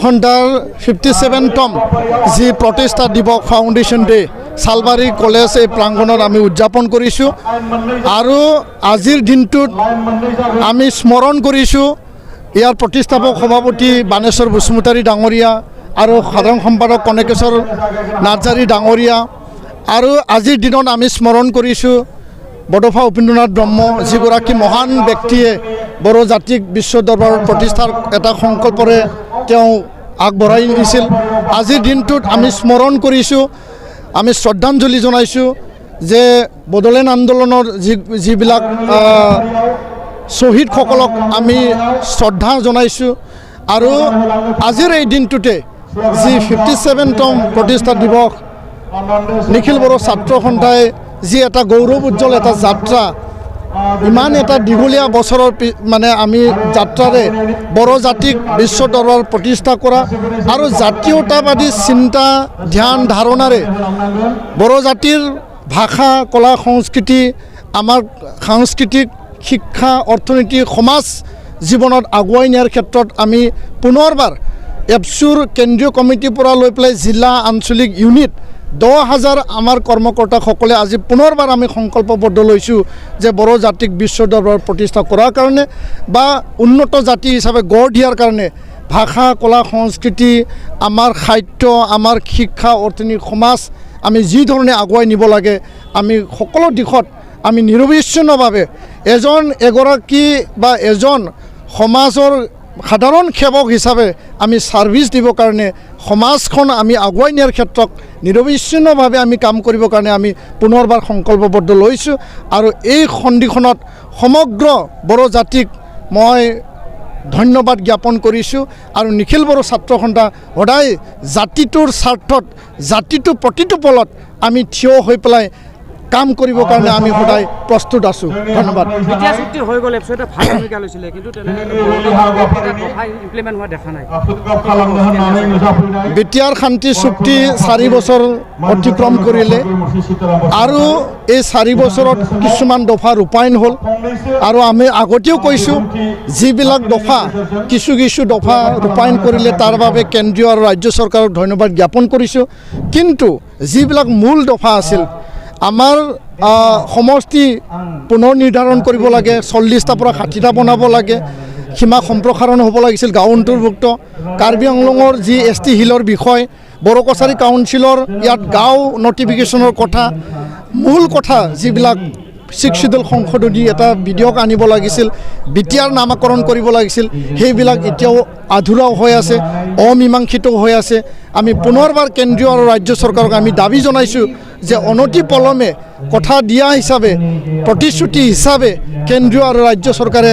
ঘণ্টাৰ 57তম যি প্ৰতিষ্ঠা দিৱস ফাউণ্ডেশ্যন ডে সালবাৰী কলেজ এই প্ৰাংগণত আমি উদযাপন কৰিছোঁ আৰু আজিৰ দিনটোত আমি স্মৰণ কৰিছোঁ ইয়াৰ প্ৰতিষ্ঠাপক সভাপতি বাণেশ্বৰ বসুমতাৰী ডাঙৰীয়া আৰু সাধাৰণ সম্পাদক কনকেশ্বৰ নাৰ্জাৰী ডাঙৰীয়া আৰু আজিৰ দিনত আমি স্মৰণ কৰিছোঁ বডফা উপেন্দ্ৰনাথ ব্ৰহ্ম যিগৰাকী মহান ব্যক্তিয়ে বড়ো জাতিক বিশ্ব দৰবাৰ প্ৰতিষ্ঠাৰ এটা সংকল্পৰে তেওঁ আগবঢ়াই নিছিল। আজিৰ দিনটোত আমি স্মৰণ কৰিছোঁ, আমি শ্ৰদ্ধাঞ্জলি জনাইছোঁ যে বড়োলেণ্ড আন্দোলনৰ যিবিলাক শ্বহীদসকলক আমি শ্ৰদ্ধা জনাইছোঁ আৰু আজিৰ এই দিনটোতে যি 57তম প্ৰতিষ্ঠা দিৱস নিখিল বড়ো ছাত্ৰ সন্থাই যি এটা গৌৰৱ উজ্জ্বল এটা যাত্ৰা ইমান এটা দীঘলীয়া বছৰৰ মানে আমি যাত্ৰাৰে বড়ো জাতিক বিশ্ব দৰবাৰ প্ৰতিষ্ঠা কৰা আৰু জাতীয়তাবাদী চিন্তা ধ্যান ধাৰণাৰে বড়ো জাতিৰ ভাষা কলা সংস্কৃতি আমাৰ সাংস্কৃতিক শিক্ষা অৰ্থনীতি সমাজ জীৱনত আগুৱাই নিয়াৰ ক্ষেত্ৰত আমি পুনৰবাৰ এপচুৰ কেন্দ্ৰীয় কমিটিৰ পৰা লৈ পেলাই জিলা আঞ্চলিক ইউনিট 10,000 আমাৰ কৰ্মকৰ্তাসকলে আজি পুনৰবাৰ আমি সংকল্পবদ্ধ লৈছোঁ যে বড়ো জাতিক বিশ্ব দৰবাৰ প্ৰতিষ্ঠা কৰাৰ কাৰণে বা উন্নত জাতি হিচাপে গঢ় দিয়াৰ কাৰণে ভাষা কলা সংস্কৃতি আমাৰ সাহিত্য আমাৰ শিক্ষা অৰ্থনীতি সমাজ আমি যি ধৰণে আগুৱাই নিব লাগে আমি সকলো দিশত আমি নিৰবিচ্ছিন্নভাৱে এগৰাকী বা এজন সমাজৰ সাধাৰণ সেৱক হিচাপে আমি ছাৰ্ভিচ দিবৰ কাৰণে সমাজখন আমি আগুৱাই নিয়াৰ ক্ষেত্ৰত নিৰবিচ্ছিন্নভাৱে আমি কাম কৰিবৰ কাৰণে আমি পুনৰবাৰ সংকল্পবদ্ধ লৈছোঁ আৰু এই সন্ধিখনত সমগ্ৰ বড়ো জাতিক মই ধন্যবাদ জ্ঞাপন কৰিছোঁ আৰু নিখিল বড়ো ছাত্ৰ সন্থা সদায় জাতিটোৰ স্বাৰ্থত জাতিটোৰ প্ৰতিটো পলত আমি থিয় হৈ পেলাই কাম কৰিবৰ কাৰণে আমি সদায় প্ৰস্তুত আছোঁ। ধন্যবাদ। বিটিআৰ শান্তি চুক্তি 4 বছৰ অতিক্ৰম কৰিলে আৰু এই 4 বছৰত কিছুমান দফা ৰূপায়ণ হ'ল আৰু আমি আগতেও কৈছোঁ যিবিলাক দফা কিছু দফা ৰূপায়ণ কৰিলে তাৰ বাবে কেন্দ্ৰীয় আৰু ৰাজ্য চৰকাৰক ধন্যবাদ জ্ঞাপন কৰিছোঁ, কিন্তু যিবিলাক মূল দফা আছিল আমাৰ সমষ্টি পুনৰ নিৰ্ধাৰণ কৰিব লাগে, 40টাৰ পৰা 60টা বনাব লাগে, সীমা সম্প্ৰসাৰণ হ'ব লাগিছিল, গাঁও অন্তৰ্ভুক্ত কাৰ্বি আংলঙৰ যি ST হিলৰ বিষয় বড়ো কছাৰী কাউন্সিলৰ ইয়াত গাঁও নটিফিকেশ্যনৰ কথা মূল কথা যিবিলাক শিডিউল সংশোধনী এটা বিধেয়ক আনিব লাগিছিল, বিটিআৰ নামাকৰণ কৰিব লাগিছিল, সেইবিলাক এতিয়াও আধৰুৱা হৈ আছে, অমীমাংসিত হৈ আছে। আমি পুনৰবাৰ কেন্দ্ৰীয় আৰু ৰাজ্য চৰকাৰক আমি দাবী জনাইছোঁ যে অনতি পলমে কথা দিয়া হিচাপে প্ৰতিশ্ৰুতি হিচাপে কেন্দ্ৰীয় আৰু ৰাজ্য চৰকাৰে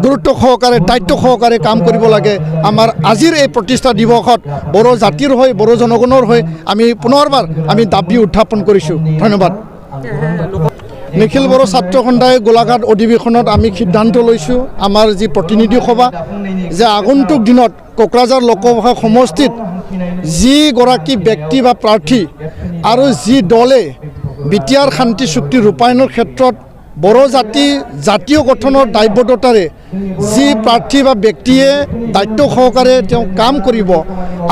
গুৰুত্ব সহকাৰে দায়িত্ব সহকাৰে কাম কৰিব লাগে। আমাৰ আজিৰ এই প্ৰতিষ্ঠা দিৱসত বড়ো জাতিৰ হৈ বড়ো জনগণৰ হৈ আমি পুনৰবাৰ আমি দাবী উত্থাপন কৰিছোঁ। ধন্যবাদ। নিখিল বড়ো ছাত্ৰ সন্থাই গোলাঘাট অধিৱেশনত আমি সিদ্ধান্ত লৈছোঁ আমাৰ যি প্ৰতিনিধি সভা যে আগন্তুক দিনত কোকৰাঝাৰ লোকসভা সমষ্টিত যিগৰাকী ব্যক্তি বা প্ৰাৰ্থী আৰু যি দলে বিটিআৰ শান্তি চুক্তি ৰূপায়ণৰ ক্ষেত্ৰত বড়ো জাতীয় গঠনৰ দায়বদ্ধতাৰে যি প্ৰাৰ্থী বা ব্যক্তিয়ে দায়িত্ব সহকাৰে তেওঁ কাম কৰিব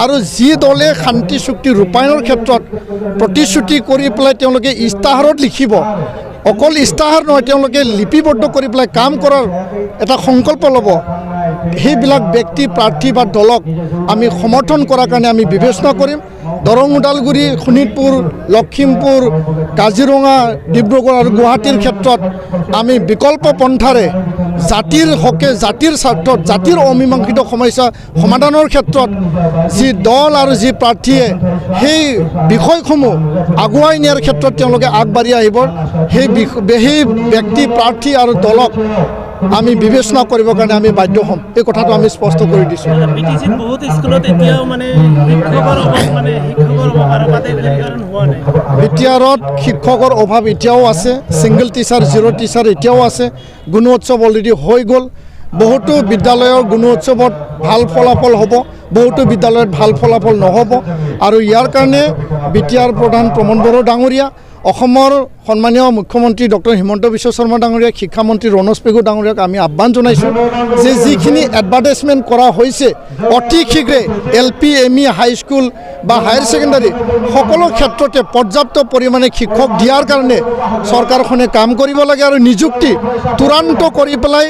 আৰু যি দলে শান্তি চুক্তি ৰূপায়ণৰ ক্ষেত্ৰত প্ৰতিশ্ৰুতি কৰি পেলাই তেওঁলোকে ইস্তাহাৰত লিখিব, অকল ইস্তাহাৰ নহয় তেওঁলোকে লিপিবদ্ধ কৰি পেলাই কাম কৰাৰ এটা সংকল্প ল'ব, সেইবিলাক ব্যক্তি প্ৰাৰ্থী বা দলক আমি সমৰ্থন কৰাৰ কাৰণে আমি বিবেচনা কৰিম। দৰং ওদালগুৰি শোণিতপুৰ লখিমপুৰ কাজিৰঙা ডিব্ৰুগড় আৰু গুৱাহাটীৰ ক্ষেত্ৰত আমি বিকল্প পন্থাৰে জাতিৰ হকে জাতিৰ স্বাৰ্থত জাতিৰ অমীমাংসিত সমস্যা সমাধানৰ ক্ষেত্ৰত যি দল আৰু যি প্ৰাৰ্থীয়ে সেই বিষয়সমূহ আগুৱাই নিয়াৰ ক্ষেত্ৰত তেওঁলোকে আগবাঢ়ি আহিব, সেই ব্যক্তি প্ৰাৰ্থী আৰু দলক আমি বিবেচনা কৰিবৰ কাৰণে আমি বাধ্য হ'ম, এই কথাটো আমি স্পষ্ট কৰি দিছোঁ। বিটিআৰত শিক্ষকৰ অভাৱ এতিয়াও আছে, ছিংগল টিচাৰ জিৰ' টিচাৰ এতিয়াও আছে, গুণোৎসৱ অলৰেডি হৈ গ'ল, বহুতো বিদ্যালয়ৰ গুণোৎসৱত ভাল ফলাফল হ'ব, বহুতো বিদ্যালয়ত ভাল ফলাফল নহ'ব আৰু ইয়াৰ কাৰণে বিটিআৰ প্ৰধান প্ৰমোদ বড়ো ডাঙৰীয়া অসমৰ সন্মানীয় মুখ্যমন্ত্ৰী ডক্টৰ হিমন্ত বিশ্ব শৰ্মা ডাঙৰীয়াক শিক্ষামন্ত্ৰী ৰণোজ পেগু ডাঙৰীয়াক আমি আহ্বান জনাইছোঁ যে যিখিনি এডভাৰটাইজমেণ্ট কৰা হৈছে অতি শীঘ্ৰে LP ME হাইস্কুল বা হায়াৰ ছেকেণ্ডাৰী সকলো ক্ষেত্ৰতে পৰ্যাপ্ত পৰিমাণে শিক্ষক দিয়াৰ কাৰণে চৰকাৰখনে কাম কৰিব লাগে আৰু নিযুক্তি তুৰান্ত কৰি পেলাই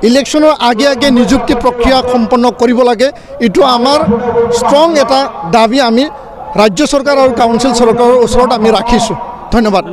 ইলেকশ্যনৰ আগে আগে নিযুক্তি প্ৰক্ৰিয়া সম্পন্ন কৰিব লাগে। এইটো আমাৰ ষ্ট্ৰং এটা দাবী আমি ৰাজ্য চৰকাৰ আৰু কাউন্সিল চৰকাৰৰ ওচৰত আমি ৰাখিছোঁ। ধন্যবাদ।